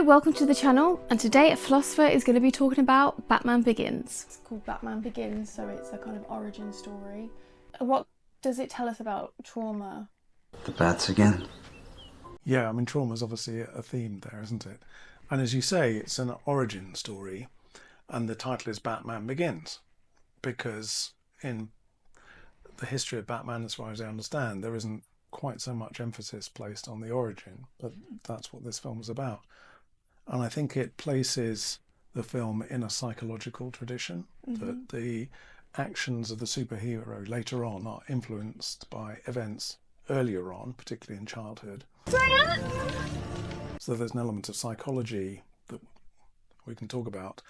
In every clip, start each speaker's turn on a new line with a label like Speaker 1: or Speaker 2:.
Speaker 1: Hello, welcome to the channel, and today a philosopher is going to be talking about Batman Begins. It's called Batman Begins, so it's a kind of origin story. What does it tell us about trauma?
Speaker 2: The bats again.
Speaker 3: Yeah, I mean, trauma's obviously a theme there, isn't it? And as you say, it's an origin story, and the title is Batman Begins, because in the history of Batman, as far as I understand, there isn't quite so much emphasis placed on the origin, but that's what this film is about. And I think it places the film in a psychological tradition, that the actions of the superhero later on are influenced by events earlier on, particularly in childhood. So there's an element of psychology that we can talk about.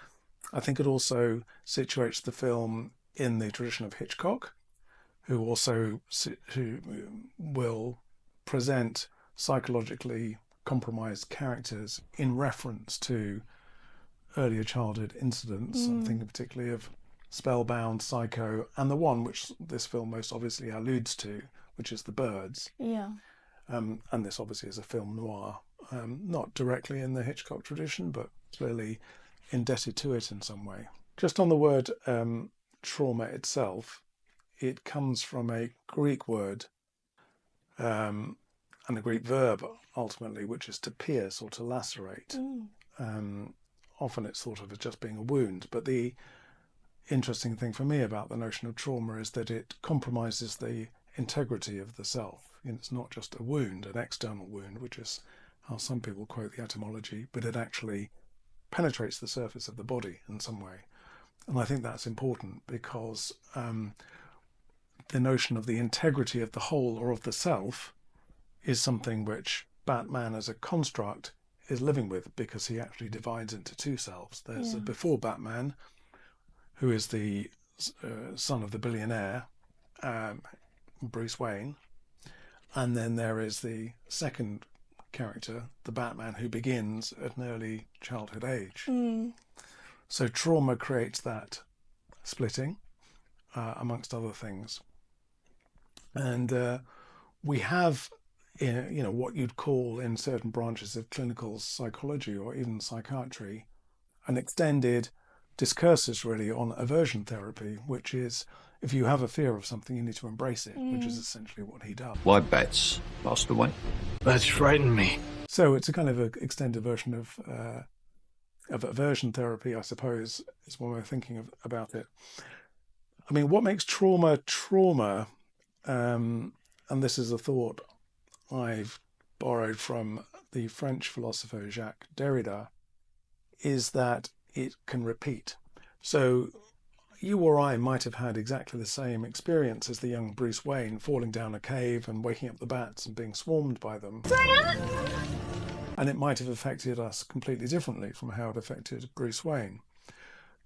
Speaker 3: I think it also situates the film in the tradition of Hitchcock, who will present psychologically compromised characters in reference to earlier childhood incidents. I'm thinking particularly of Spellbound, Psycho, and the one which this film most obviously alludes to, which is The Birds.
Speaker 1: Yeah.
Speaker 3: And this obviously is a film noir, not directly in the Hitchcock tradition, but clearly indebted to it in some way. Just on the word trauma itself, it comes from a Greek word and a Greek verb, ultimately, which is to pierce or to lacerate. Often it's thought of as just being a wound, but the interesting thing for me about the notion of trauma is that it compromises the integrity of the self. It's not just a wound, an external wound, which is how some people quote the etymology, but it actually penetrates the surface of the body in some way. And I think that's important because the notion of the integrity of the whole or of the self is something which Batman as a construct is living with, because he actually divides into two selves. There's a before Batman, who is the son of the billionaire, Bruce Wayne, and then there is the second character, the Batman who begins at an early childhood age. So trauma creates that splitting, amongst other things. And we have, what you'd call in certain branches of clinical psychology or even psychiatry, an extended discursus really on aversion therapy, which is if you have a fear of something, you need to embrace it, which is essentially what he does.
Speaker 2: Why bats? Master Wayne?
Speaker 4: Bats frighten me.
Speaker 3: So it's a kind of an extended version of aversion therapy, I suppose, is one way of thinking about it. I mean, what makes trauma, and this is a thought I've borrowed from the French philosopher Jacques Derrida, is that it can repeat. So you or I might have had exactly the same experience as the young Bruce Wayne, falling down a cave and waking up the bats and being swarmed by them. And it might have affected us completely differently from how it affected Bruce Wayne.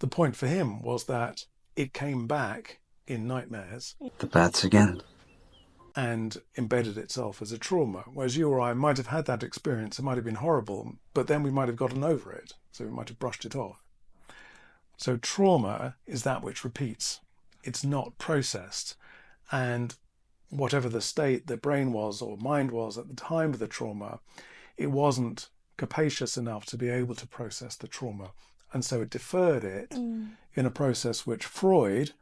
Speaker 3: The point for him was that it came back in nightmares.
Speaker 2: The bats again.
Speaker 3: And embedded itself as a trauma. Whereas you or I might have had that experience, it might have been horrible, but then we might have gotten over it, so we might have brushed it off. So trauma is that which repeats. It's not processed. And whatever the state the brain was or mind was at the time of the trauma, it wasn't capacious enough to be able to process the trauma. And so it deferred it in a process which Freud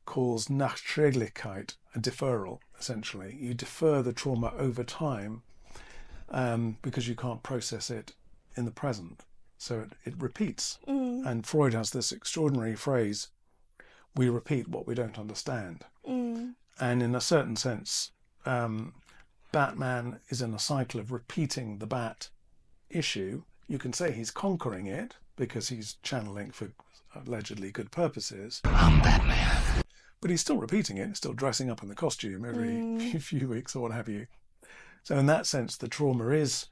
Speaker 3: calls Nachträglichkeit, a deferral, essentially. You defer the trauma over time because you can't process it in the present. So it repeats. And Freud has this extraordinary phrase, we repeat what we don't understand. And in a certain sense, Batman is in a cycle of repeating the bat issue. You can say he's conquering it because he's channeling for allegedly good purposes.
Speaker 4: I'm Batman.
Speaker 3: But he's still repeating it, still dressing up in the costume every few weeks or what have you. So in that sense, the trauma is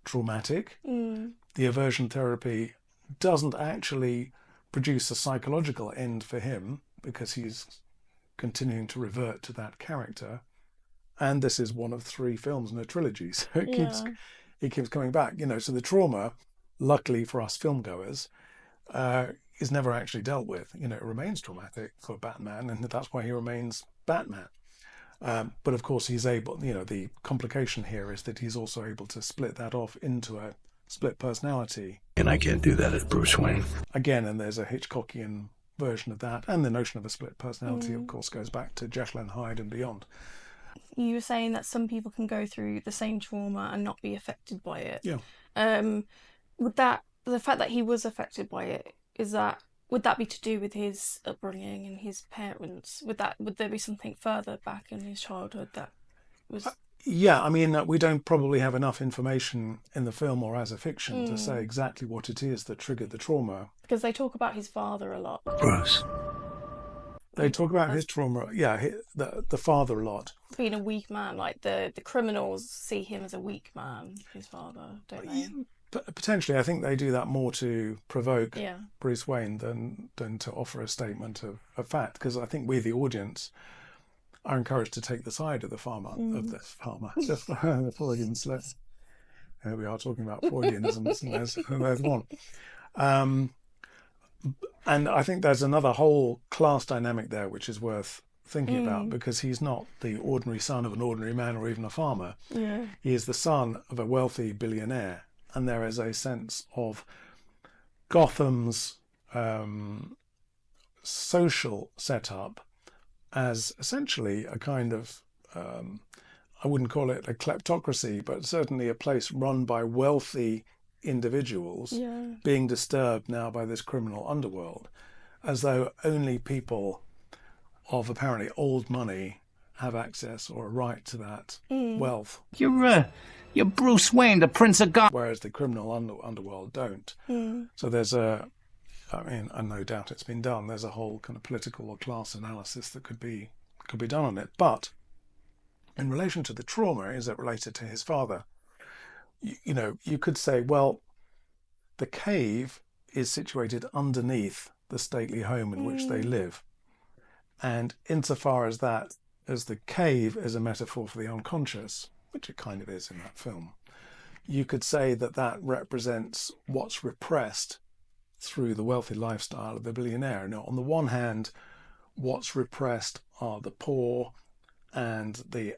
Speaker 3: traumatic. The aversion therapy doesn't actually produce a psychological end for him because he's continuing to revert to that character. And this is one of 3 films in a trilogy, so it keeps coming back. So the trauma, luckily for us filmgoers, is never actually dealt with. It remains traumatic for Batman, and that's why he remains Batman. But of course he's able, the complication here is that he's also able to split that off into a split personality.
Speaker 4: And I can't do that as Bruce Wayne.
Speaker 3: Again, and there's a Hitchcockian version of that. And the notion of a split personality, of course, goes back to Jekyll and Hyde and beyond.
Speaker 1: You were saying that some people can go through the same trauma and not be affected by it.
Speaker 3: Yeah.
Speaker 1: Would that, the fact that he was affected by it, would that be to do with his upbringing and his parents? Would there be something further back in his childhood that was...
Speaker 3: Yeah, I mean, we don't probably have enough information in the film or as a fiction to say exactly what it is that triggered the trauma.
Speaker 1: Because they talk about his father a lot.
Speaker 4: Bruce.
Speaker 3: They talk about his trauma, the father a lot.
Speaker 1: Being a weak man, like the criminals see him as a weak man, his father, don't they?
Speaker 3: Potentially, I think they do that more to provoke
Speaker 1: Yeah.
Speaker 3: Bruce Wayne than to offer a statement of fact, because I think we, the audience, are encouraged to take the side of the Freudian slip. Here we are talking about Freudianisms, and there's one. And I think there's another whole class dynamic there which is worth thinking about, because he's not the ordinary son of an ordinary man or even a farmer.
Speaker 1: Yeah.
Speaker 3: He is the son of a wealthy billionaire, and there is a sense of Gotham's social setup as essentially a kind of, I wouldn't call it a kleptocracy, but certainly a place run by wealthy individuals being disturbed now by this criminal underworld, as though only people of apparently old money have access or a right to that wealth.
Speaker 5: You're Bruce Wayne, the Prince of God.
Speaker 3: Whereas the criminal underworld don't. So there's and no doubt it's been done, there's a whole kind of political or class analysis that could be done on it. But in relation to the trauma, is it related to his father? You could say, well, the cave is situated underneath the stately home in which they live. And insofar as the cave is a metaphor for the unconscious, which it kind of is in that film, you could say that represents what's repressed through the wealthy lifestyle of the billionaire. Now, on the one hand, what's repressed are the poor and the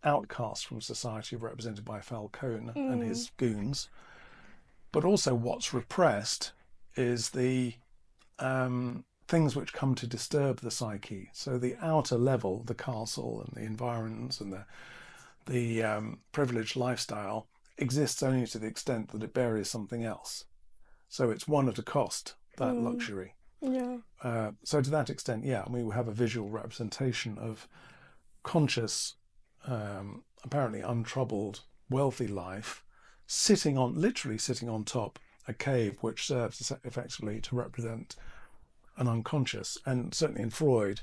Speaker 3: outcasts from society represented by Falcone and his goons. But also what's repressed is the things which come to disturb the psyche. So the outer level, the castle and the environs and the privileged lifestyle exists only to the extent that it buries something else. So it's one at a cost, that luxury.
Speaker 1: Yeah.
Speaker 3: So to that extent, we have a visual representation of conscious, apparently untroubled, wealthy life, literally sitting on top a cave, which serves effectively to represent an unconscious. And certainly in Freud,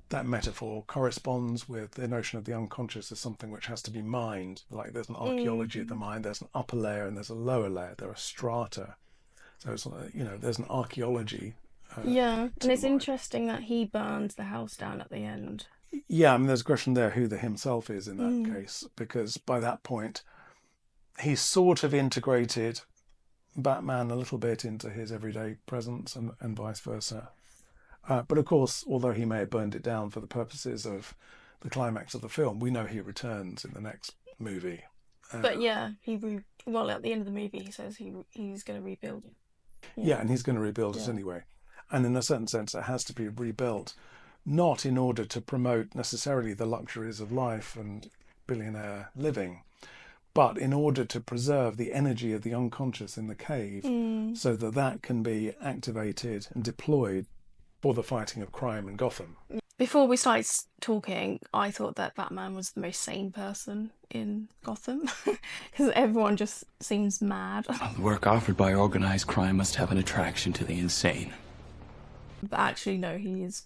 Speaker 3: that metaphor corresponds with the notion of the unconscious as something which has to be mined. Like there's an archaeology of the mind, there's an upper layer and there's a lower layer, there are strata. So it's, there's an archaeology.
Speaker 1: And it's interesting that he burns the house down at the end.
Speaker 3: Yeah, I mean, there's a question there who the himself is in that case, because by that point, he's sort of integrated Batman a little bit into his everyday presence and vice versa. But of course, although he may have burned it down for the purposes of the climax of the film, we know he returns in the next movie.
Speaker 1: But at the end of the movie, he says he's going to rebuild it.
Speaker 3: Yeah, and he's going to rebuild it anyway. And in a certain sense, it has to be rebuilt, not in order to promote necessarily the luxuries of life and billionaire living, but in order to preserve the energy of the unconscious in the cave so that can be activated and deployed for the fighting of crime in Gotham.
Speaker 1: Before we started talking, I thought that Batman was the most sane person in Gotham, because everyone just seems mad.
Speaker 5: The work offered by organized crime must have an attraction to the insane.
Speaker 1: But actually, no, he's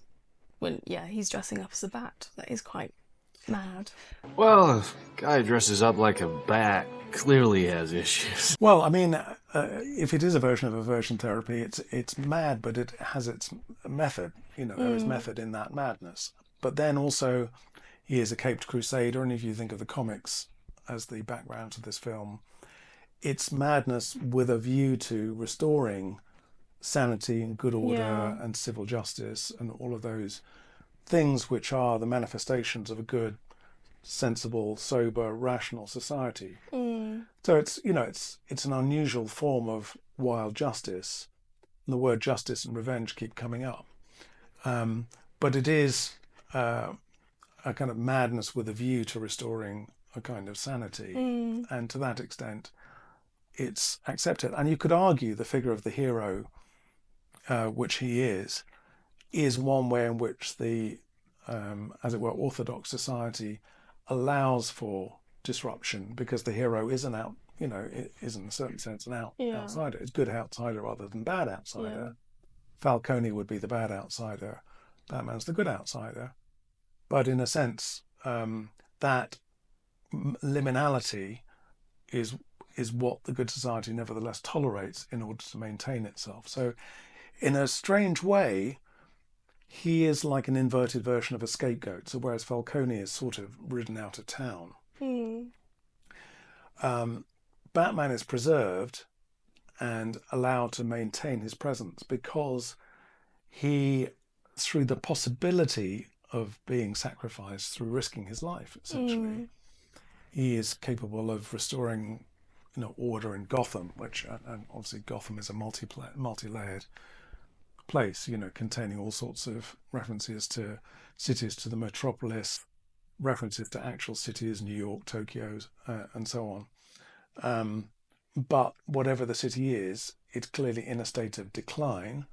Speaker 1: dressing up as a bat. That is quite mad.
Speaker 4: Well, if a guy dresses up like a bat, clearly has issues.
Speaker 3: Well, I mean, if it is a version of aversion therapy, it's mad, but it has its method. There is method in that madness. But then also, he is a caped crusader, and if you think of the comics as the background to this film, it's madness with a view to restoring sanity and good order and civil justice and all of those things which are the manifestations of a good, sensible, sober, rational society. To So it's an unusual form of wild justice. And the word justice and revenge keep coming up. But it is a kind of madness with a view to restoring a kind of sanity. And to that extent, it's accepted. And you could argue the figure of the hero, which he is one way in which the, as it were, orthodox society allows for disruption, because the hero is is in a certain sense an outsider. It's good outsider rather than bad outsider. Falcone would be the bad outsider. Batman's the good outsider. But in a sense, that liminality is what the good society nevertheless tolerates in order to maintain itself. So in a strange way, he is like an inverted version of a scapegoat. So whereas Falcone is sort of ridden out of town, Batman is preserved and allowed to maintain his presence because he, through the possibility of being sacrificed through risking his life, essentially, he is capable of restoring, order in Gotham, which, and obviously Gotham is a multi-layered place, containing all sorts of references to cities, to the metropolis, references to actual cities, New York, Tokyo, and so on. But whatever the city is, it's clearly in a state of decline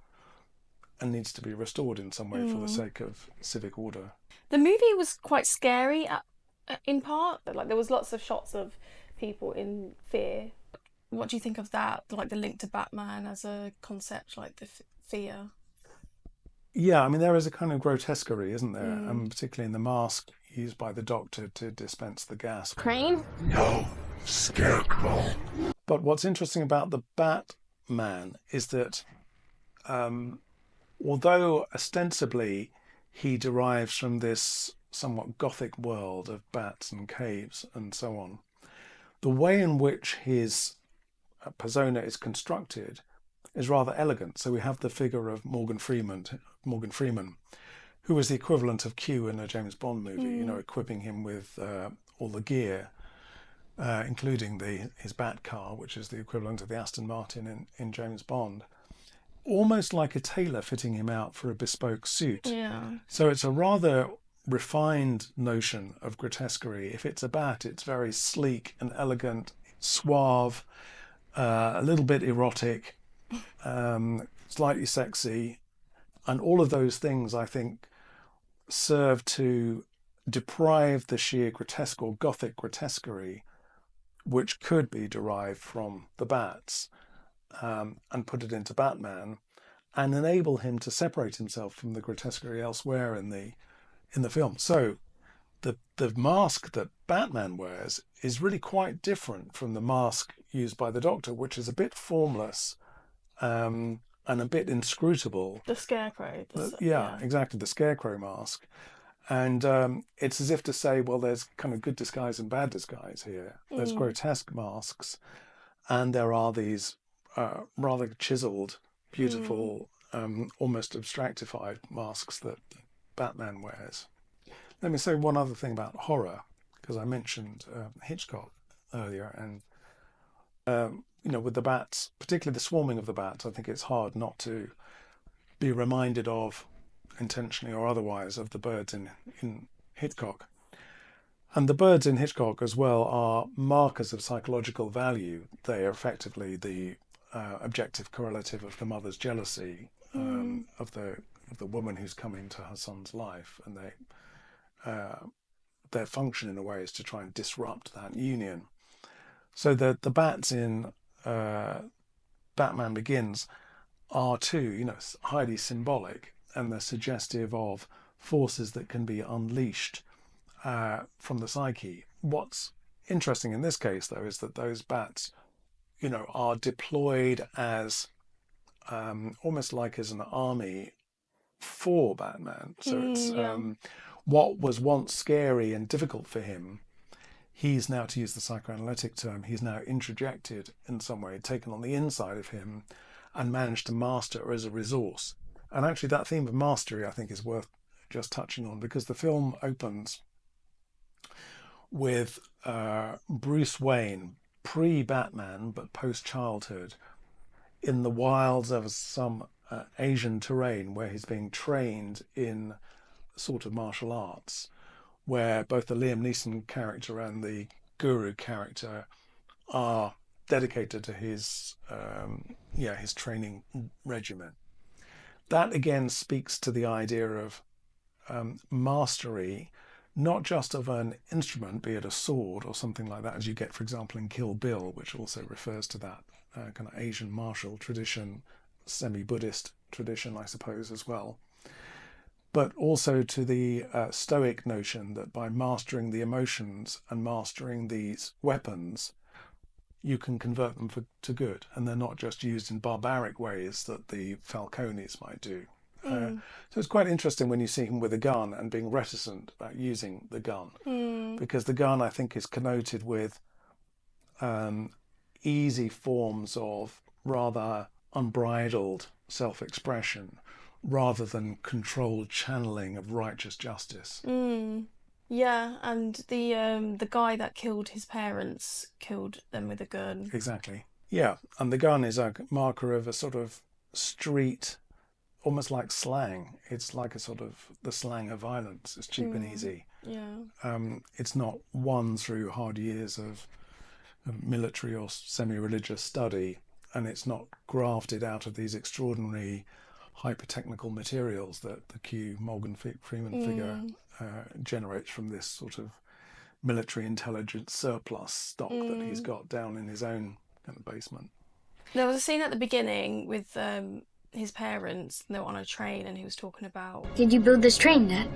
Speaker 3: and needs to be restored in some way for the sake of civic order.
Speaker 1: The movie was quite scary in part. Like, there was lots of shots of people in fear. What do you think of that? Like the link to Batman as a concept, like the fear?
Speaker 3: Yeah, I mean, there is a kind of grotesquery, isn't there? And particularly in the mask used by the Doctor to dispense the gas.
Speaker 1: Crane?
Speaker 2: No, Scarecrow.
Speaker 3: But what's interesting about the Batman is that although ostensibly he derives from this somewhat gothic world of bats and caves and so on, the way in which his persona is constructed is rather elegant. So we have the figure of Morgan Freeman, who is the equivalent of Q in a James Bond movie, equipping him with all the gear, including his Bat car, which is the equivalent of the Aston Martin in James Bond. Almost like a tailor fitting him out for a bespoke suit.
Speaker 1: Yeah.
Speaker 3: So it's a rather refined notion of grotesquery. If it's a bat, it's very sleek and elegant, suave, a little bit erotic, slightly sexy. And all of those things, I think, serve to deprive the sheer grotesque or gothic grotesquery, which could be derived from the bats, and put it into Batman, and enable him to separate himself from the grotesquery elsewhere in the film. So the mask that Batman wears is really quite different from the mask used by the Doctor, which is a bit formless and a bit inscrutable.
Speaker 1: The Scarecrow.
Speaker 3: Yeah, exactly, the Scarecrow mask. And it's as if to say, well, there's kind of good disguise and bad disguise here. There's grotesque masks, and there are these rather chiseled, beautiful, almost abstractified masks that Batman wears. Let me say one other thing about horror, because I mentioned Hitchcock earlier, and with the bats, particularly the swarming of the bats, I think it's hard not to be reminded of, intentionally or otherwise, of the birds in Hitchcock. And the birds in Hitchcock as well are markers of psychological value. They are effectively the objective correlative of the mother's jealousy of the woman who's coming to her son's life, and their function in a way is to try and disrupt that union. So the bats in Batman Begins are too, highly symbolic, and they're suggestive of forces that can be unleashed from the psyche. What's interesting in this case, though, is that those bats, are deployed as almost like as an army for Batman. So it's what was once scary and difficult for him, he's now, to use the psychoanalytic term, he's now introjected in some way, taken on the inside of him, and managed to master as a resource. And actually that theme of mastery, I think, is worth just touching on, because the film opens with Bruce Wayne pre-Batman but post-childhood in the wilds of some Asian terrain where he's being trained in sort of martial arts, where both the Liam Neeson character and the Guru character are dedicated to his training regimen. That again speaks to the idea of mastery, not just of an instrument, be it a sword or something like that, as you get, for example, in Kill Bill, which also refers to that kind of Asian martial tradition, semi-Buddhist tradition, I suppose, as well. But also to the Stoic notion that by mastering the emotions and mastering these weapons, you can convert them to good, and they're not just used in barbaric ways that the Falcones might do. So it's quite interesting when you see him with a gun and being reticent about using the gun, because the gun, I think, is connoted with easy forms of rather unbridled self-expression rather than controlled channeling of righteous justice.
Speaker 1: Yeah, and the guy that killed his parents killed them with a gun.
Speaker 3: Exactly. Yeah, and the gun is a marker of a sort of street, almost like slang. It's like a sort of the slang of violence. It's cheap and easy.
Speaker 1: Yeah.
Speaker 3: It's not won through hard years of military or semi-religious study, and it's not grafted out of these extraordinary hyper-technical materials that the Q Morgan Freeman figure generates from this sort of military intelligence surplus stock that he's got down in his own kind of basement.
Speaker 1: There was a scene at the beginning with his parents. They were on a train, and he was talking about.
Speaker 6: Did you build this train, Dad?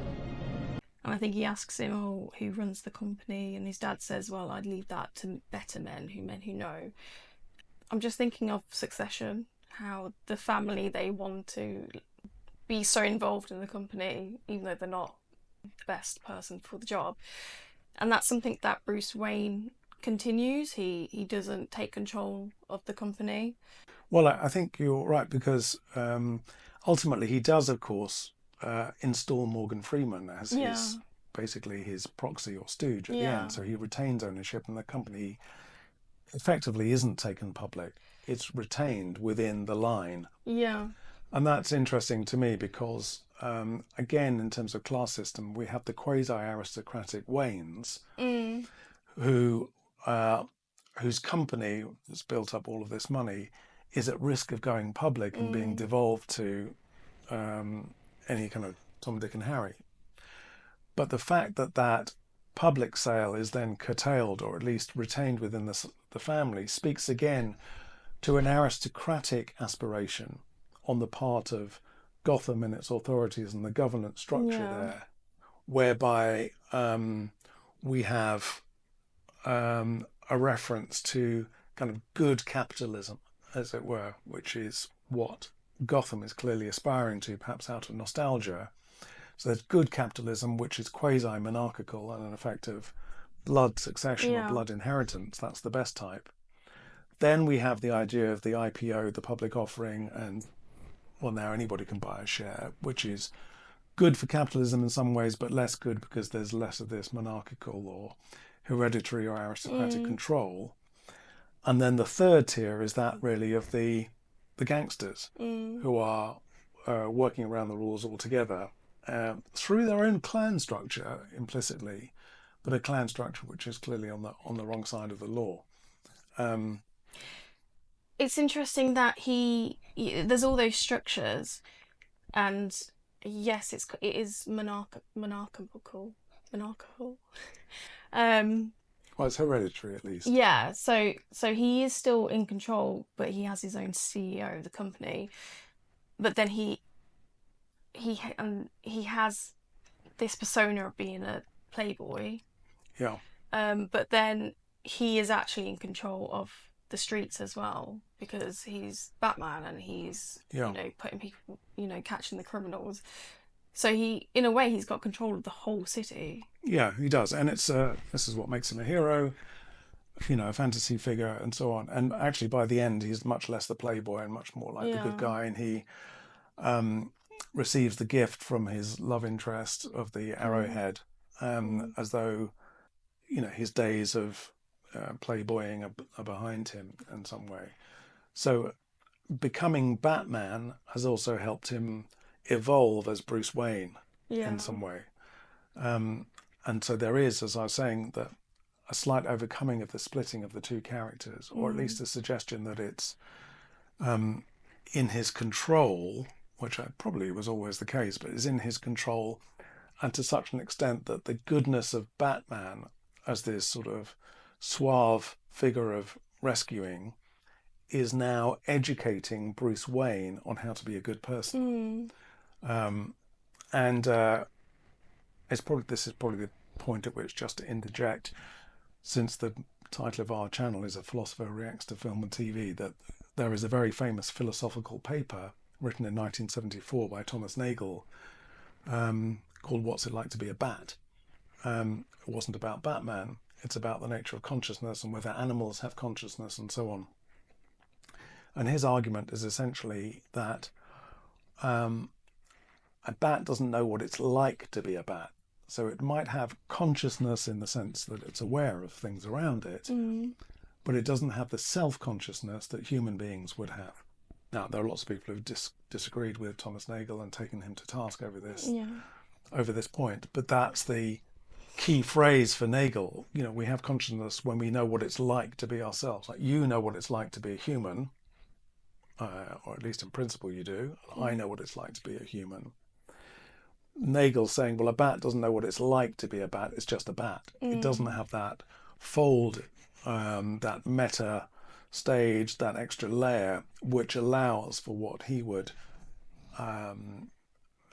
Speaker 1: And I think he asks him, "Oh, who runs the company?" And his dad says, "Well, I'd leave that to better men who know." I'm just thinking of Succession, how the family, they want to be so involved in the company, even though they're not the best person for the job. And that's something that Bruce Wayne continues. He doesn't take control of the company.
Speaker 3: Well, I think you're right, because ultimately he does, of course, install Morgan Freeman as basically his proxy or stooge at the end. So he retains ownership, and the company effectively isn't taken public. It's retained within the line.
Speaker 1: Yeah.
Speaker 3: And that's interesting to me because, again, in terms of class system, we have the quasi-aristocratic Waynes whose company that's built up all of this money is at risk of going public and being devolved to any kind of Tom, Dick and Harry. But the fact that that public sale is then curtailed, or at least retained within the family, speaks again to an aristocratic aspiration on the part of Gotham and its authorities and the governance structure there, whereby we have a reference to kind of good capitalism, as it were, which is what Gotham is clearly aspiring to, perhaps out of nostalgia. So there's good capitalism, which is quasi-monarchical and an effect of blood succession or blood inheritance. That's the best type. Then we have the idea of the IPO, the public offering, and, well, now anybody can buy a share, which is good for capitalism in some ways, but less good because there's less of this monarchical or hereditary or aristocratic control. And then the third tier is that really of the gangsters who are working around the rules altogether through their own clan structure implicitly, but a clan structure which is clearly on the wrong side of the law.
Speaker 1: It's interesting that there's all those structures, and yes, it is monarchical.
Speaker 3: Well, it's hereditary at least.
Speaker 1: Yeah, so he is still in control, but he has his own CEO of the company. But then he has this persona of being a playboy.
Speaker 3: Yeah.
Speaker 1: But then he is actually in control of the streets as well, because he's Batman and he's putting people, catching the criminals. So in a way, he's got control of the whole city.
Speaker 3: Yeah, he does, and it's this is what makes him a hero, a fantasy figure, and so on. And actually, by the end, he's much less the playboy and much more like the good guy, and he receives the gift from his love interest of the arrowhead, as though his days of playboying are behind him in some way. So becoming Batman has also helped him evolve as Bruce Wayne
Speaker 1: Yeah.
Speaker 3: in some way. And so there is, as I was saying, that a slight overcoming of the splitting of the two characters, or at least a suggestion that it's in his control, which probably was always the case, but is in his control, and to such an extent that the goodness of Batman as this sort of suave figure of rescuing is now educating Bruce Wayne on how to be a good person. And this is probably the point at which, just to interject, since the title of our channel is A Philosopher Reacts to Film and TV, that there is a very famous philosophical paper written in 1974 by Thomas Nagel called What's It Like to Be a Bat? It wasn't about Batman, it's about the nature of consciousness and whether animals have consciousness and so on. And his argument is essentially that a bat doesn't know what it's like to be a bat. So it might have consciousness in the sense that it's aware of things around it, but it doesn't have the self-consciousness that human beings would have. Now, there are lots of people who've disagreed with Thomas Nagel and taken him to task over this point, but that's the key phrase for Nagel. You know, we have consciousness when we know what it's like to be ourselves. Like, you know what it's like to be a human, or at least in principle you do. I know what it's like to be a human. Nagel's saying, well, a bat doesn't know what it's like to be a bat. It's just a bat. It doesn't have that fold, that meta stage, that extra layer, which allows for what he would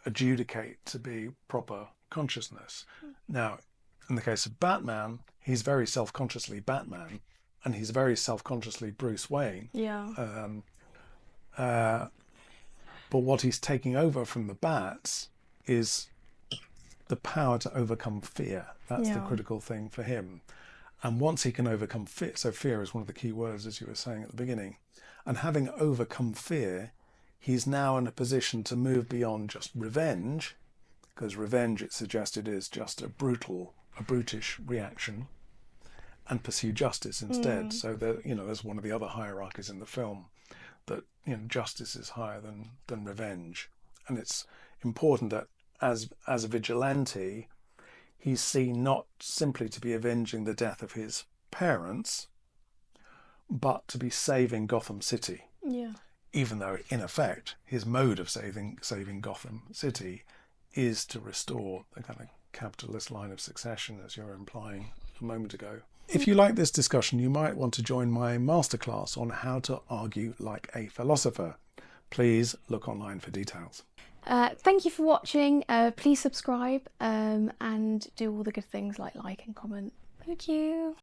Speaker 3: adjudicate to be proper consciousness. Now, in the case of Batman, he's very self-consciously Batman, and he's very self-consciously Bruce Wayne.
Speaker 1: Yeah.
Speaker 3: But what he's taking over from the bats is the power to overcome fear. That's the critical thing for him. And once he can overcome fear, so fear is one of the key words, as you were saying at the beginning, and having overcome fear, he's now in a position to move beyond just revenge, because revenge, it's suggested, is just a brutish reaction, and pursue justice instead. So there's one of the other hierarchies in the film, that justice is higher than revenge. And it's important that as a vigilante, he's seen not simply to be avenging the death of his parents, but to be saving Gotham City.
Speaker 1: Yeah.
Speaker 3: Even though, in effect, his mode of saving Gotham City is to restore the kind of capitalist line of succession, as you were implying a moment ago. If you like this discussion, you might want to join my masterclass on how to argue like a philosopher. Please look online for details.
Speaker 1: Thank you for watching. Please subscribe and do all the good things like and comment. Thank you.